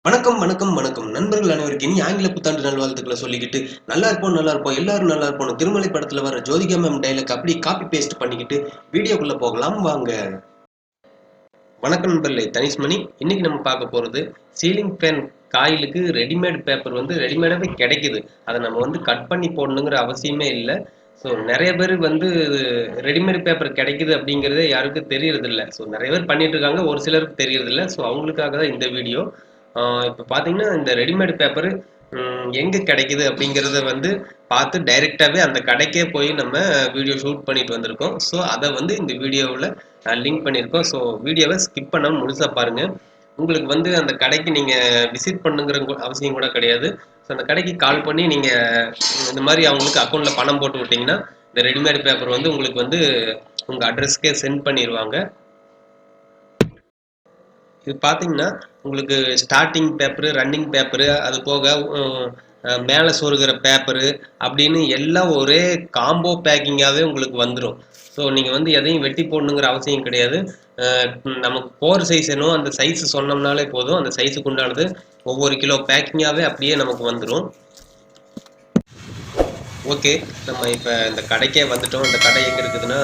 வணக்கம் வணக்கம் வணக்கம் நண்பர்கள் அனைவருக்கும் இனி ஆங்கில புத்தாண்டு நல்வாழ்த்துக்களை சொல்லிக்கிட்டு நல்லா இருப்போம் எல்லாரும் நல்லா இருப்போம் திருமலை படத்துல வர ஜோதிகா மேம் டைலாக் அப்படி காப்பி பேஸ்ட் பண்ணிக்கிட்டு வீடியோக்குள்ள போகலாம் வாங்க. வணக்கம் நண்பர்களே, தனிஷ்மணி. இன்னைக்கு நம்ம பார்க்க போறது சீலிங் ஃபேன் காயிலுக்கு ரெடிமேட் பேப்பர் ரெடிமேடாவே கிடைக்குது. அதை நம்ம கட் பண்ணி போடணுங்கிற அவசியமே இல்லை. ஸோ நிறைய பேர் ரெடிமேட் பேப்பர் கிடைக்குது அப்படிங்கிறதே யாருக்கும் தெரியறது இல்லை. ஸோ நிறைய பேர் பண்ணிட்டு இருக்காங்க, ஒரு சிலருக்கு தெரியறது இல்லை. ஸோ அவங்களுக்காக தான் இந்த வீடியோ. இப்போ பார்த்தீங்கன்னா இந்த ரெடிமேட் பேப்பர் எங்கே கிடைக்குது அப்படிங்கிறத பார்த்து டைரெக்டாகவே அந்த கடைக்கே போய் நம்ம வீடியோ ஷூட் பண்ணிட்டு வந்திருக்கோம். ஸோ அதை இந்த வீடியோவில் லிங்க் பண்ணியிருக்கோம். ஸோ வீடியோவை ஸ்கிப் பண்ணாமல் முழுசாக பாருங்கள். உங்களுக்கு அந்த கடைக்கு நீங்கள் விசிட் பண்ணுங்கிற அவசியம் கூட கிடையாது. ஸோ அந்த கடைக்கு கால் பண்ணி நீங்கள் இந்த மாதிரி அவங்களுக்கு அக்கௌண்ட்டில் பணம் போட்டு விட்டிங்கன்னா இந்த ரெடிமேட் பேப்பர் உங்களுக்கு உங்கள் அட்ரஸ்க்கே சென்ட் பண்ணிடுவாங்க. இது பார்த்தீங்கன்னா உங்களுக்கு ஸ்டார்டிங் பேப்பரு, ரன்னிங் பேப்பரு, அது போக மேலே சொருகிற பேப்பரு அப்படின்னு எல்லாம் ஒரே காம்போ பேக்கிங்காகவே உங்களுக்கு வந்துடும். ஸோ நீங்கள் எதையும் வெட்டி போடணுங்கிற அவசியம் கிடையாது. நமக்கு போர் சைஸ் என்னவோ அந்த சைஸ் சொன்னோம்னாலே போதும். அந்த சைஸுக்கு உண்டானது ஒவ்வொரு கிலோ பேக்கிங்காகவே அப்படியே நமக்கு வந்துடும். ஓகே, நம்ம இப்போ இந்த கடைக்கே வந்துட்டோம். இந்த கடை எங்கே இருக்குதுன்னா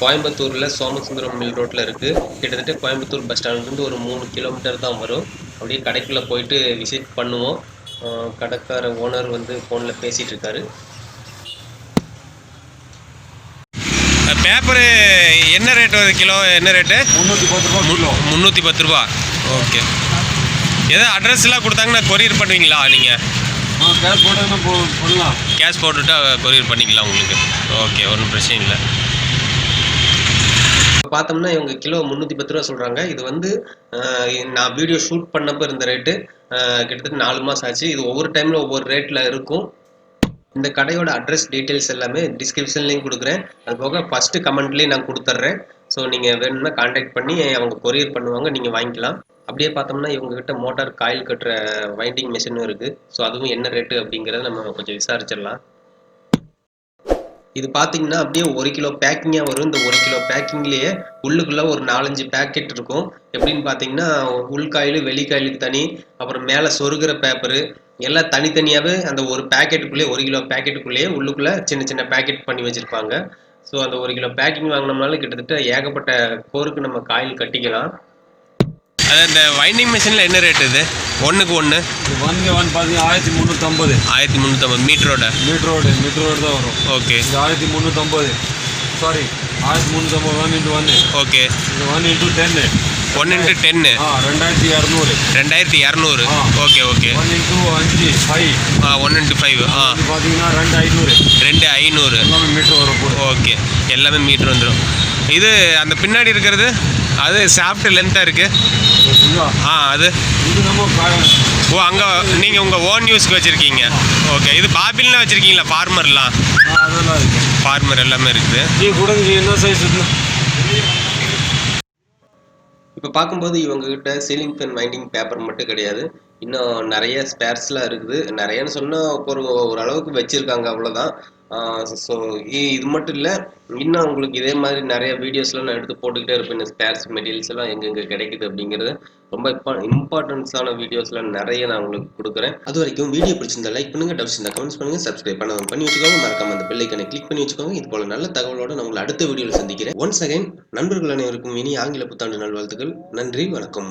கோயம்புத்தூரில் சோமசுந்தரம் மில் ரோட்டில் இருக்குது. கிட்டத்தட்ட கோயம்புத்தூர் பஸ் ஸ்டாண்ட்லேருந்து ஒரு 3 கிலோமீட்டர் தான் வரும். அப்படியே கடைக்குள்ளே போயிட்டு விசிட் பண்ணுவோம். கடைக்கார ஓனர் ஃபோனில் பேசிகிட்டு இருக்காரு. பேப்பரு என்ன ரேட் வருது? கிலோ என்ன ரேட்டு? 310 ரூபா கிலோ. 310 ரூபா. ஓகே, எதாவது அட்ரஸ்லாம் கொடுத்தாங்கன்னா கொரியர் பண்ணுவீங்களா நீங்கள்? கேஷ் போட்டு பண்ணலாம். கேஷ் போட்டுவிட்டா கொரியர் பண்ணிக்கலாம் உங்களுக்கு. ஓகே, ஒன்றும் பிரச்சனை இல்லை. இப்போ பார்த்தோம்னா இவங்க கிலோ 310 ரூபா சொல்கிறாங்க. இது நான் வீடியோ ஷூட் பண்ணப்போ இருந்த ரேட்டு கிட்டத்தட்ட 4 மாதம் ஆச்சு. இது ஒவ்வொரு டைமில் ஒவ்வொரு ரேட்டில் இருக்கும். இந்த கடையோட அட்ரஸ் டீட்டெயில்ஸ் எல்லாமே டிஸ்கிரிப்ஷன்லேயும் கொடுக்குறேன். அது போக ஃபஸ்ட்டு கமெண்ட்லேயும் நான் கொடுத்துட்றேன். ஸோ நீங்கள் வேணும்னா கான்டாக்ட் பண்ணி அவங்க கொரியர் பண்ணுவாங்க, நீங்கள் வாங்கிக்கலாம். அப்படியே பார்த்தோம்னா இவங்ககிட்ட மோட்டார் காயில் கட்டுற வைண்டிங் மிஷினும் இருக்குது. ஸோ அதுவும் என்ன ரேட்டு அப்படிங்கிறத நம்ம கொஞ்சம் விசாரிச்சிடலாம். இது பார்த்தீங்கன்னா அப்படியே 1 கிலோ பேக்கிங்காக வரும். இந்த 1 கிலோ பேக்கிங்லேயே உள்ளுக்குள்ளே ஒரு 4-5 பேக்கெட் இருக்கும். எப்படின்னு பார்த்தீங்கன்னா உள்காயில், வெளிக்காயிலுக்கு தனி, அப்புறம் மேலே சொருகிற பேப்பரு எல்லாம் தனித்தனியாகவே அந்த ஒரு பேக்கெட்டுக்குள்ளேயே 1 கிலோ பேக்கெட்டுக்குள்ளேயே உள்ளுக்குள்ளே சின்ன சின்ன பேக்கெட் பண்ணி வச்சுருப்பாங்க. ஸோ அந்த 1 கிலோ பேக்கிங் வாங்கினோம்னாலும் கிட்டத்தட்ட ஏகப்பட்ட கோருக்கு நம்ம காயில் கட்டிக்கலாம். அது அந்த வைண்டிங் மிஷினில் என்ன ரேட்? இது ஒன்றுக்கு ஒன்று 1 பார்த்தீங்கன்னா 1350. 1350 மீட்டரோட தான் வரும். Okay, 1350. Sorry, 1350 1 × 1. Okay, 1 × 10. 1 × 10 2200. 2200. Okay okay. 1 × 5. 1 × 5 பார்த்தீங்கன்னா 2500. 2500 எல்லாமே மீட்டர் வரும். ஓகே, எல்லாமே மீட்டர் வந்துடும். இது அந்த பின்னாடி இருக்கிறது அது சாஃப்ட் லென்த்தாக இருக்குது. அது இது நம்ம அங்கே நீங்கள் உங்கள் ஓன் யூஸ்க்கு வச்சுருக்கீங்க. ஓகே, இது பாபில்லாம் வச்சுருக்கீங்களா? ஃபார்மர்லாம்? அதெல்லாம் இருக்குது. ஃபார்மர் எல்லாமே இருக்குது. என்ன சைஸ் இருக்குண்ணா? இப்போ பார்க்கும்போது இவங்ககிட்ட சீலிங் ஃபேன் வைண்டிங் பேப்பர் மட்டும் கிடையாது, இன்னும் நிறைய ஸ்பேர்ஸ்லாம் இருக்குது. நிறையன்னு சொன்னால் ஓரளவுக்கு வச்சுருக்காங்க, அவ்வளோதான். ஸோ இது மட்டும் இல்லை, இன்னும் உங்களுக்கு இதே மாதிரி நிறைய வீடியோஸ்லாம் நான் எடுத்து போட்டுக்கிட்டே இருப்பேன். இந்த ஸ்பேர்ஸ் மெட்டீரியல்ஸ் எல்லாம் எங்கெங்கே கிடைக்குது அப்படிங்கிறது ரொம்ப இம்பார்ட்டன்ஸான வீடியோஸ்லாம் நிறைய நான் உங்களுக்கு கொடுக்குறேன். அது வரைக்கும் வீடியோ பிடிச்சிருந்தா லைக் பண்ணுங்கள், டவுட்ஸ் இருந்தால் கமெண்ட்ஸ் பண்ணுங்கள், சப்ஸ்கிரைப் பண்ணி வச்சுக்கோங்க, மறக்காம அந்த பெல் ஐக்கனை கிளிக் பண்ணி வச்சுக்கோங்க. இது போல நல்ல தகவலோட நான் உங்களை அடுத்த வீடியோவில் சந்திக்கிறேன். ஒன்ஸ் அகைன் நண்பர்கள் அனைவருக்கும் இனி ஆங்கில புத்தாண்டு நல்வாழ்த்துக்கள். நன்றி, வணக்கம்.